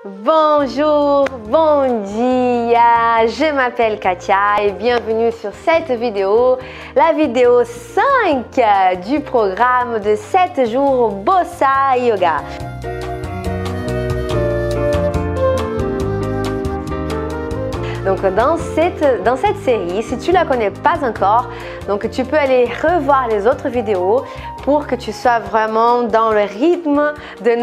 Bonjour, bon dia, je m'appelle Katia et bienvenue sur cette vidéo, la vidéo 5 du programme de 7 jours Bossa Yoga. Donc dans cette série, si tu ne la connais pas encore, donc tu peux aller revoir les autres vidéos pour que tu sois vraiment dans le rythme de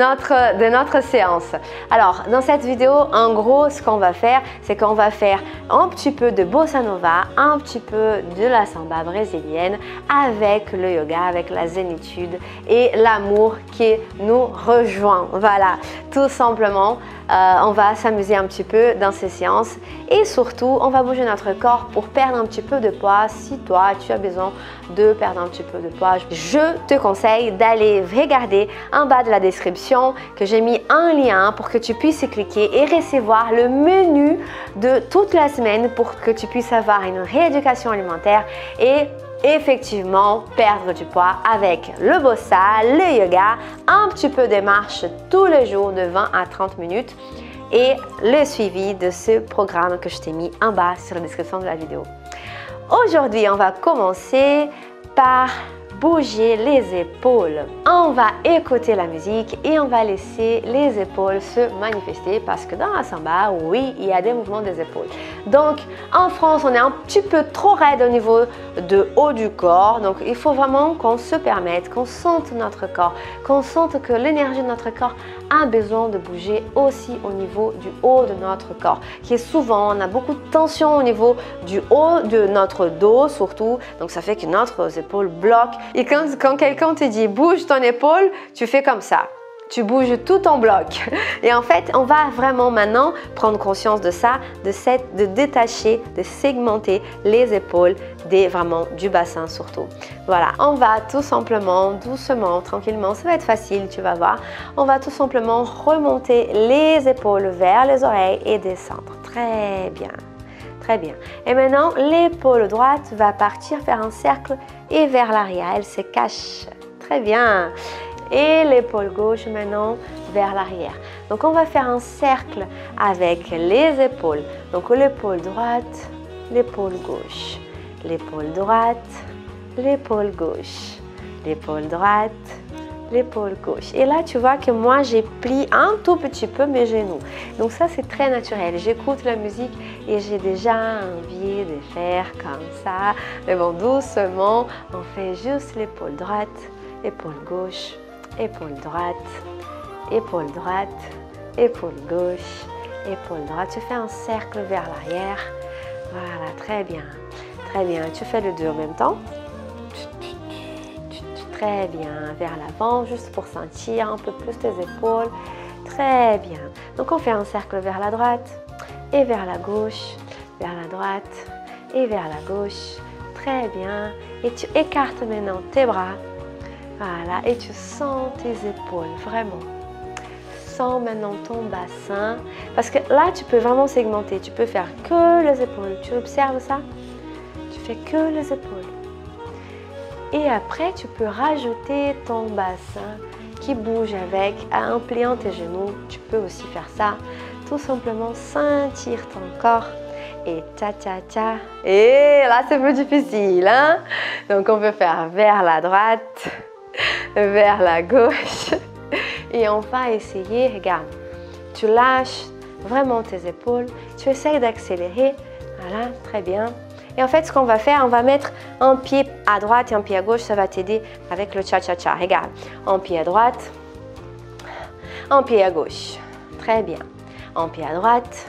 notre séance. Alors dans cette vidéo, en gros, ce qu'on va faire, c'est qu'on va faire un petit peu de Bossa Nova, un petit peu de la samba brésilienne avec le yoga, avec la zénitude et l'amour qui nous rejoint. Voilà, tout simplement, on va s'amuser un petit peu dans ces séances et surtout, on va bouger notre corps pour perdre un petit peu de poids. Si toi, tu as besoin de perdre un petit peu de poids, je te conseille d'aller regarder en bas de la description que j'ai mis un lien pour que tu puisses cliquer et recevoir le menu de toute la semaine pour que tu puisses avoir une rééducation alimentaire et effectivement perdre du poids avec le bossa, le yoga, un petit peu de marche tous les jours de 20 à 30 minutes et le suivi de ce programme que je t'ai mis en bas sur la description de la vidéo. Aujourd'hui, on va commencer par bouger les épaules. On va écouter la musique et on va laisser les épaules se manifester parce que dans la samba, oui, il y a des mouvements des épaules. Donc, en France, on est un petit peu trop raide au niveau de haut du corps. Donc, il faut vraiment qu'on se permette, qu'on sente notre corps, qu'on sente que l'énergie de notre corps a besoin de bouger aussi au niveau du haut de notre corps. Qui est souvent, on a beaucoup de tension au niveau du haut de notre dos surtout. Donc, ça fait que notre épaule bloque. Et quand quelqu'un te dit bouge ton épaule, tu fais comme ça. Tu bouges tout ton bloc. Et en fait, on va vraiment maintenant prendre conscience de ça, de détacher, de segmenter les épaules vraiment du bassin surtout. Voilà, on va tout simplement, doucement, tranquillement, ça va être facile, tu vas voir. On va tout simplement remonter les épaules vers les oreilles et descendre. Très bien. Très bien. Et maintenant, l'épaule droite va partir faire un cercle et vers l'arrière. Elle se cache. Très bien. Et l'épaule gauche maintenant vers l'arrière. Donc, on va faire un cercle avec les épaules. Donc, l'épaule droite, l'épaule gauche. L'épaule droite, l'épaule gauche. L'épaule droite, l'épaule gauche. Et là, tu vois que moi, j'ai plié un tout petit peu mes genoux. Donc ça, c'est très naturel. J'écoute la musique et j'ai déjà envie de faire comme ça. Mais bon, doucement, on fait juste l'épaule droite, épaule gauche, épaule droite, épaule droite, épaule gauche, épaule droite. Tu fais un cercle vers l'arrière. Voilà, très bien. Très bien. Tu fais les deux en même temps. Très bien, vers l'avant, juste pour sentir un peu plus tes épaules. Très bien. Donc, on fait un cercle vers la droite et vers la gauche, vers la droite et vers la gauche. Très bien. Et tu écartes maintenant tes bras. Voilà. Et tu sens tes épaules, vraiment. Sens maintenant ton bassin. Parce que là, tu peux vraiment segmenter. Tu peux faire que les épaules. Tu observes ça? Tu fais que les épaules. Et après, tu peux rajouter ton bassin qui bouge en pliant tes genoux. Tu peux aussi faire ça. Tout simplement sentir ton corps. Et ta-ta-ta. Et là, c'est plus difficile, hein? Donc, on peut faire vers la droite, vers la gauche. Et on va essayer, regarde, tu lâches vraiment tes épaules. Tu essayes d'accélérer. Voilà, très bien. Et en fait, ce qu'on va faire, on va mettre un pied à droite et un pied à gauche. Ça va t'aider avec le cha-cha-cha. Regarde, un pied à droite, un pied à gauche. Très bien. Un pied à droite,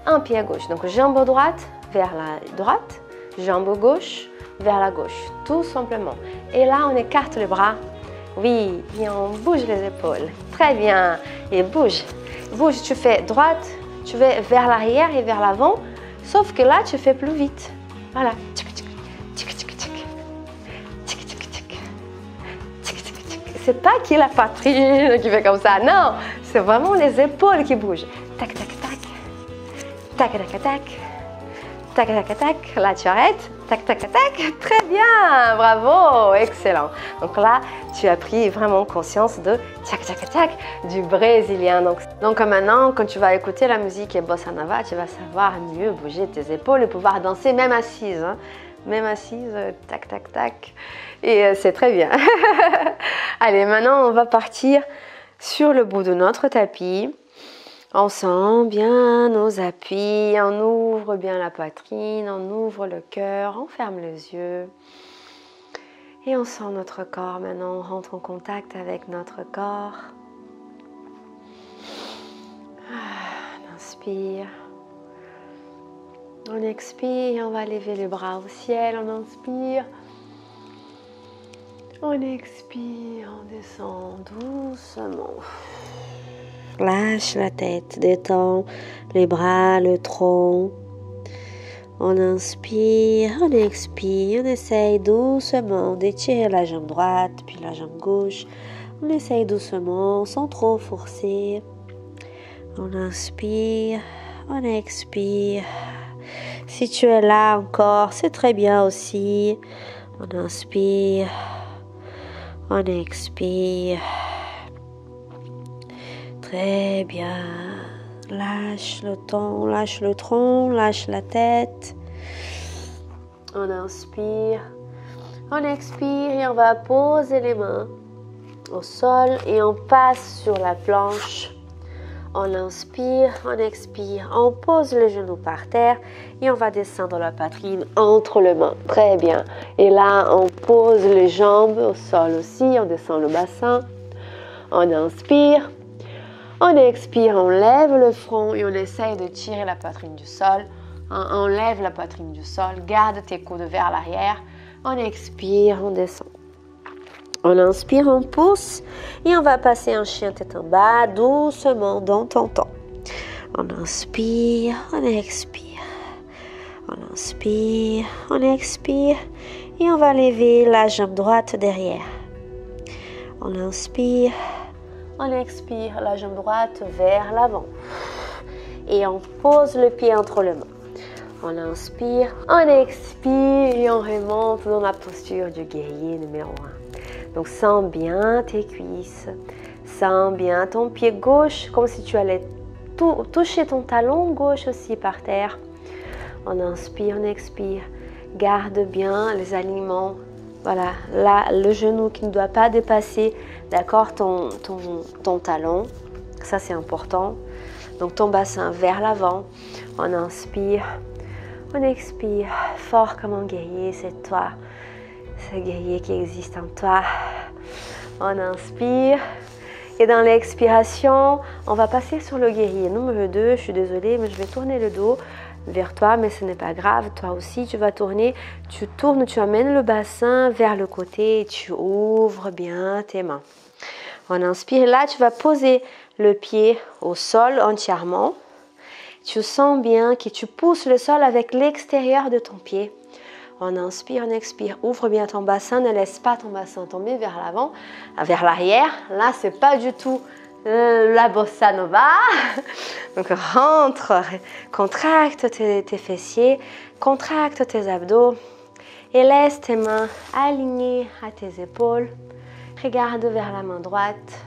un pied à gauche. Donc, jambe droite vers la droite, jambe gauche vers la gauche. Tout simplement. Et là, on écarte les bras. Oui, et on bouge les épaules. Très bien. Et bouge. Bouge, tu fais droite, tu vas vers l'arrière et vers l'avant. Sauf que là, tu fais plus vite. Voilà. C'est pas qui la patrie qui fait comme ça. Non, c'est vraiment les épaules qui bougent. Tac, tac, tac. Tac, tac, tac. tac, tac, tac, là tu arrêtes, tac, tac, tac, très bien, bravo, excellent. Donc là, tu as pris vraiment conscience de tac, tac, tac, du brésilien. Donc maintenant, quand tu vas écouter la musique et bossa nova, tu vas savoir mieux bouger tes épaules et pouvoir danser même assise, hein. Même assise, tac, tac, tac, et c'est très bien. Allez, maintenant on va partir sur le bout de notre tapis. On sent bien nos appuis, on ouvre bien la poitrine, on ouvre le cœur, on ferme les yeux. Et on sent notre corps maintenant, on rentre en contact avec notre corps. On inspire. On expire, on va lever les bras au ciel, on inspire. On expire, on descend doucement. Lâche la tête, détends les bras, le tronc. On inspire, on expire, on essaye doucement d'étirer la jambe droite, puis la jambe gauche. On essaye doucement, sans trop forcer. On inspire, on expire. Si tu es là encore, c'est très bien aussi. On inspire, on expire. Très bien. Lâche le tronc, lâche la tête. On inspire, on expire et on va poser les mains au sol et on passe sur la planche. On inspire, on expire, on pose le genou par terre et on va descendre la poitrine entre les mains. Très bien. Et là, on pose les jambes au sol aussi, on descend le bassin. On inspire. On expire, on lève le front et on essaye de tirer la poitrine du sol. On lève la poitrine du sol, garde tes coudes vers l'arrière. On expire, on descend. On inspire, on pousse et on va passer un chien tête en bas doucement dans ton temps. On inspire, on expire. On inspire, on expire et on va lever la jambe droite derrière. On inspire. On expire la jambe droite vers l'avant et on pose le pied entre les mains. On inspire, on expire et on remonte dans la posture du guerrier numéro 1. Donc sens bien tes cuisses, sens bien ton pied gauche comme si tu allais toucher ton talon gauche aussi par terre. On inspire, on expire, garde bien les alignements. Voilà, là, le genou qui ne doit pas dépasser, d'accord, ton talon. Ça, c'est important. Donc, ton bassin vers l'avant. On inspire, on expire. Fort comme un guerrier, c'est toi. Ce guerrier qui existe en toi. On inspire. Et dans l'expiration, on va passer sur le guerrier numéro 2. Je suis désolée, mais je vais tourner le dos vers toi, mais ce n'est pas grave, toi aussi tu vas tourner, tu tournes, tu amènes le bassin vers le côté et tu ouvres bien tes mains. On inspire, là tu vas poser le pied au sol entièrement, tu sens bien que tu pousses le sol avec l'extérieur de ton pied. On inspire, on expire, ouvre bien ton bassin, ne laisse pas ton bassin tomber vers l'avant, vers l'arrière, là c'est pas du tout la bossa nova. Donc rentre, contracte tes fessiers, contracte tes abdos et laisse tes mains alignées à tes épaules. Regarde vers la main droite.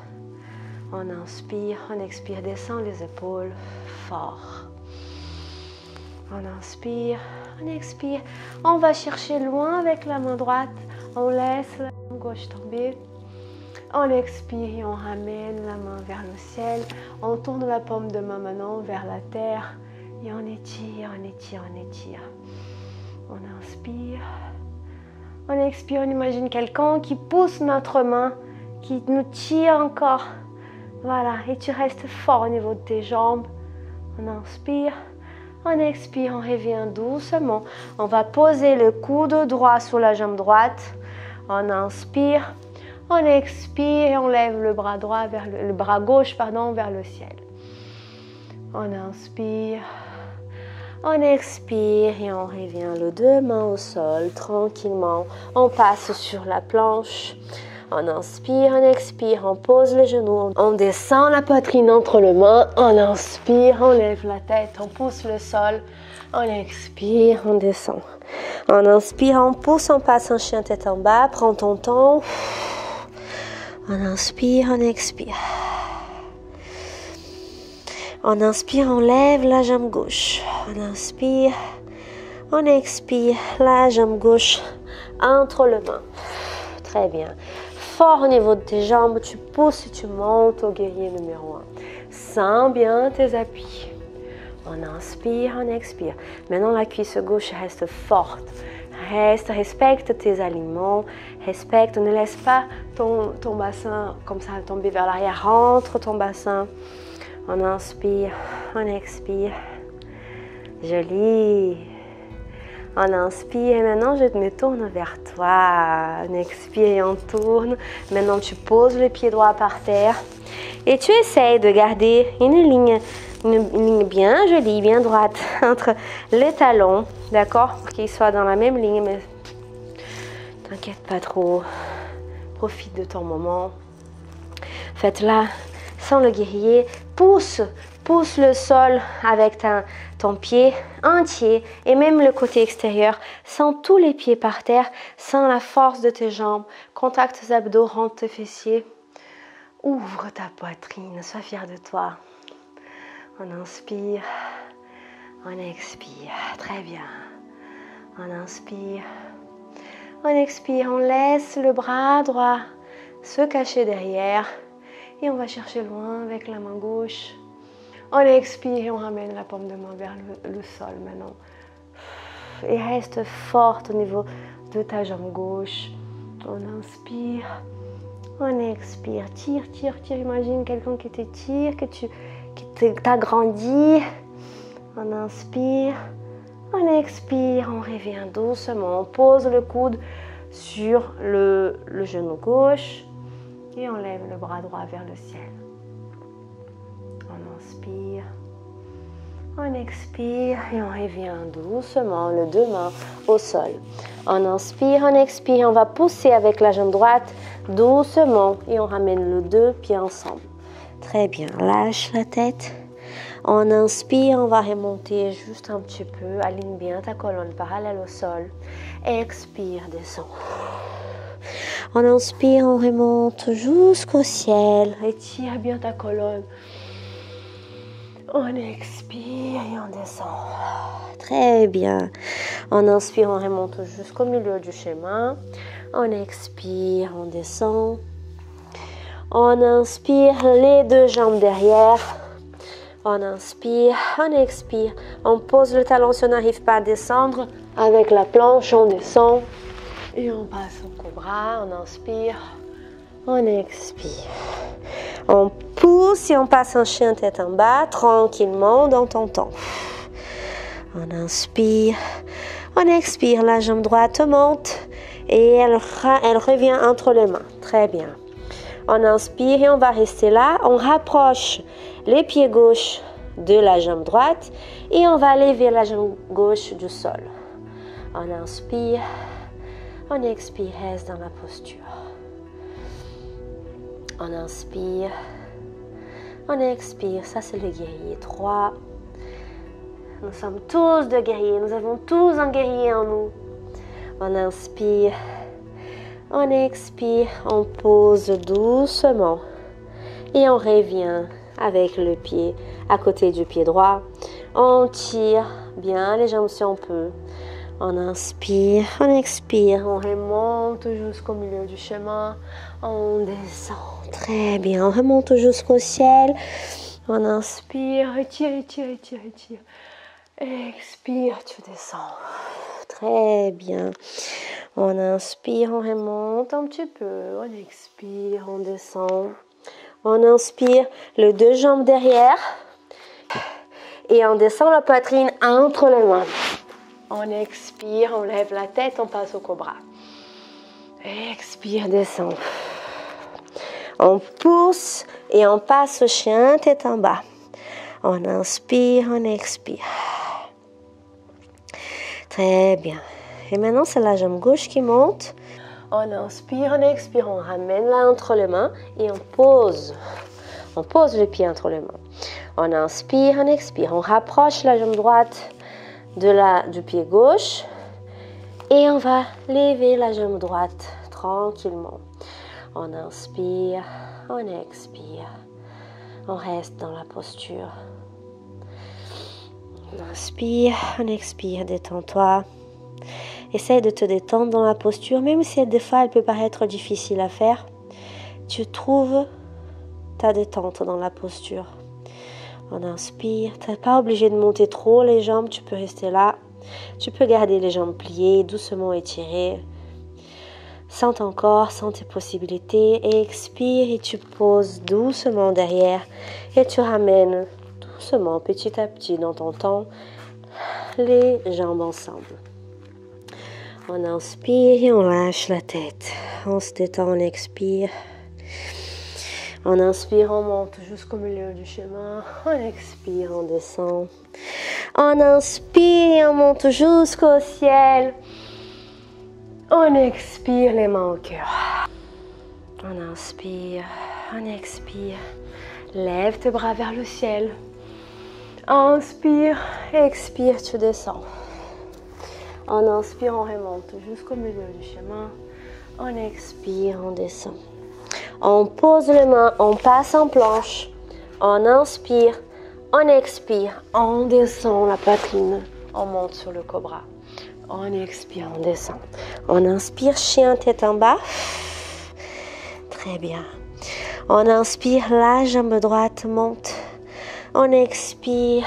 On inspire, on expire, descend les épaules fort. On inspire, on expire. On va chercher loin avec la main droite. On laisse la main gauche tomber. On expire et on ramène la main vers le ciel. On tourne la paume de main maintenant vers la terre. Et on étire, on étire, on étire. On inspire. On expire, on imagine quelqu'un qui pousse notre main, qui nous tire encore. Voilà, et tu restes fort au niveau de tes jambes. On inspire. On expire, on revient doucement. On va poser le coude droit sur la jambe droite. On inspire. On expire et on lève le bras droit vers le bras gauche vers le ciel. On inspire, on expire et on revient les deux mains au sol tranquillement. On passe sur la planche. On inspire, on expire, on pose les genoux, on descend la poitrine entre les mains, on inspire, on lève la tête, on pousse le sol, on expire, on descend. On inspire, on pousse, on passe un chien tête en bas, prends ton temps. On inspire, on expire. On inspire, on lève la jambe gauche. On inspire, on expire, la jambe gauche entre les mains. Très bien. Fort au niveau de tes jambes, tu pousses et tu montes au guerrier numéro 1. Sens bien tes appuis. On inspire, on expire. Maintenant, la cuisse gauche reste forte. Respecte tes aliments. Respecte, ne laisse pas ton bassin comme ça tomber vers l'arrière. Rentre ton bassin. On inspire, on expire. Joli. On inspire et maintenant je me tourne vers toi. On expire et on tourne. Maintenant tu poses le pied droit par terre et tu essayes de garder une ligne bien jolie, bien droite entre les talons, d'accord? Pour qu'ils soient dans la même ligne, mais t'inquiète pas trop. Profite de ton moment. Faites-la sans le guerrier. Pousse le sol avec ton pied entier et même le côté extérieur, sans tous les pieds par terre, sans la force de tes jambes. Contracte tes abdos, rentre tes fessiers. Ouvre ta poitrine, sois fier de toi. On inspire, on expire. Très bien. On inspire, on expire, on laisse le bras droit se cacher derrière et on va chercher loin avec la main gauche. On expire et on ramène la paume de main vers le sol maintenant. Et reste forte au niveau de ta jambe gauche. On inspire, on expire. Tire, tire, tire. Imagine quelqu'un qui t'étire, qui t'agrandit. On inspire, on expire. On revient doucement. On pose le coude sur le genou gauche et on lève le bras droit vers le ciel. On inspire, on expire et on revient doucement, les deux mains au sol. On inspire, on expire, on va pousser avec la jambe droite doucement et on ramène les deux pieds ensemble. Très bien, lâche la tête. On inspire, on va remonter juste un petit peu, aligne bien ta colonne parallèle au sol. Expire, descend. On inspire, on remonte jusqu'au ciel. Étire bien ta colonne. On expire et on descend. Très bien. On inspire, on remonte jusqu'au milieu du chemin. On expire, on descend. On inspire, les deux jambes derrière. On inspire, on expire. On pose le talon si on n'arrive pas à descendre. Avec la planche, on descend. Et on passe au cobra. On inspire, on expire. On pousse et on passe un chien tête en bas, tranquillement dans ton temps. On inspire, on expire, la jambe droite monte et elle revient entre les mains. Très bien. On inspire et on va rester là. On rapproche les pieds gauches de la jambe droite et on va lever la jambe gauche du sol. On inspire, on expire, reste dans la posture. On inspire, on expire, ça c'est le guerrier 3. Nous sommes tous des guerriers, nous avons tous un guerrier en nous. On inspire, on expire, on pose doucement et on revient avec le pied à côté du pied droit. On tire bien les jambes si on peut. On inspire, on expire, on remonte jusqu'au milieu du chemin, on descend, très bien, on remonte jusqu'au ciel, on inspire, étire, étire, étire, étire, expire, tu descends, très bien, on inspire, on remonte un petit peu, on expire, on descend, on inspire, les deux jambes derrière et on descend la poitrine entre les mains. On expire, on lève la tête, on passe au cobra. Expire, descend. On pousse et on passe au chien tête en bas. On inspire, on expire. Très bien. Et maintenant, c'est la jambe gauche qui monte. On inspire, on expire, on ramène là entre les mains et on pose. On pose le pied entre les mains. On inspire, on expire, on rapproche la jambe droite du pied gauche et on va lever la jambe droite tranquillement. On inspire, on expire, on reste dans la posture. On inspire, on expire, détends-toi. Essaye de te détendre dans la posture, même si des fois elle peut paraître difficile à faire. Tu trouves ta détente dans la posture. On inspire, tu n'es pas obligé de monter trop les jambes, tu peux rester là. Tu peux garder les jambes pliées, doucement étirées. Sens ton corps, sens tes possibilités et expire et tu poses doucement derrière et tu ramènes doucement, petit à petit dans ton temps, les jambes ensemble. On inspire et on lâche la tête. On se détend, on expire. On inspire, on monte jusqu'au milieu du chemin. On expire, on descend. On inspire et on monte jusqu'au ciel. On expire, les mains au cœur. On inspire, on expire. Lève tes bras vers le ciel. Inspire, expire, tu descends. On inspire, on remonte jusqu'au milieu du chemin. On expire, on descend. On pose les mains, on passe en planche. On inspire, on expire, on descend la poitrine. On monte sur le cobra. On expire, on descend. On inspire, chien, tête en bas. Très bien. On inspire, la jambe droite monte. On expire,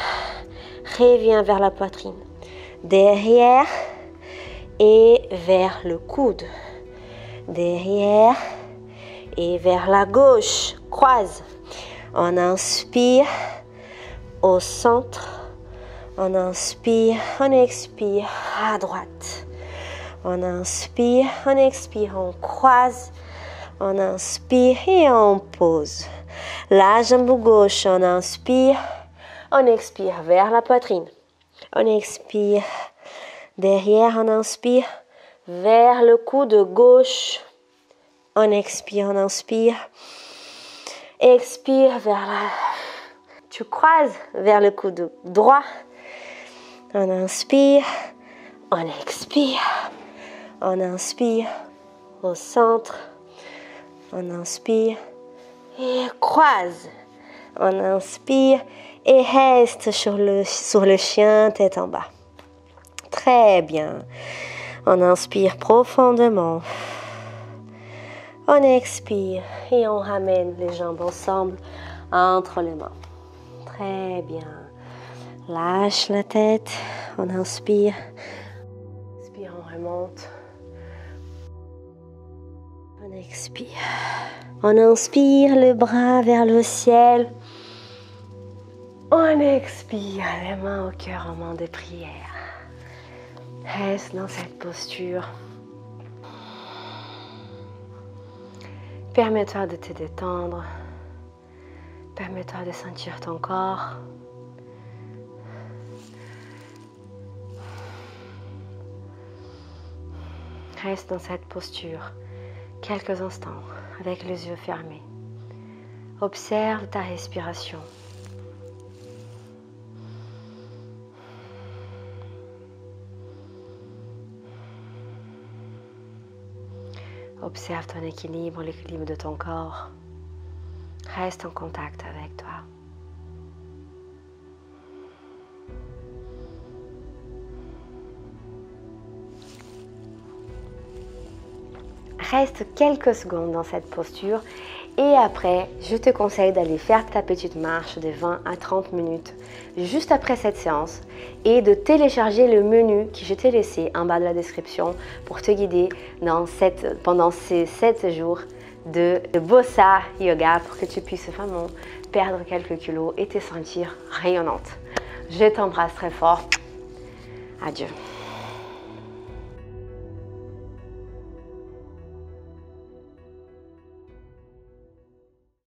revient vers la poitrine. Derrière et vers le coude. Derrière et vers la gauche. Croise. On inspire au centre. On inspire, on expire à droite. On inspire, on expire, on croise. On inspire et on pose. La jambe gauche, on inspire. On expire vers la poitrine. On expire. Derrière, on inspire vers le coude gauche. On expire, on inspire. Expire vers la... Tu croises vers le coude droit. On inspire. On expire. On inspire au centre. On inspire et croise. On inspire et reste sur le chien, tête en bas. Très bien. On inspire profondément. On expire et on ramène les jambes ensemble entre les mains. Très bien. Lâche la tête. On inspire. Expire, on remonte. On expire. On inspire le bras vers le ciel. On expire les mains au cœur en main de prière. Reste dans cette posture. Permets-toi de te détendre. Permets-toi de sentir ton corps. Reste dans cette posture quelques instants avec les yeux fermés. Observe ta respiration. Observe ton équilibre, l'équilibre de ton corps. Reste en contact avec toi. Reste quelques secondes dans cette posture et après, je te conseille d'aller faire ta petite marche de 20 à 30 minutes juste après cette séance et de télécharger le menu que je t'ai laissé en bas de la description pour te guider pendant ces 7 jours de Bossa Yoga pour que tu puisses vraiment perdre quelques kilos et te sentir rayonnante. Je t'embrasse très fort. Adieu.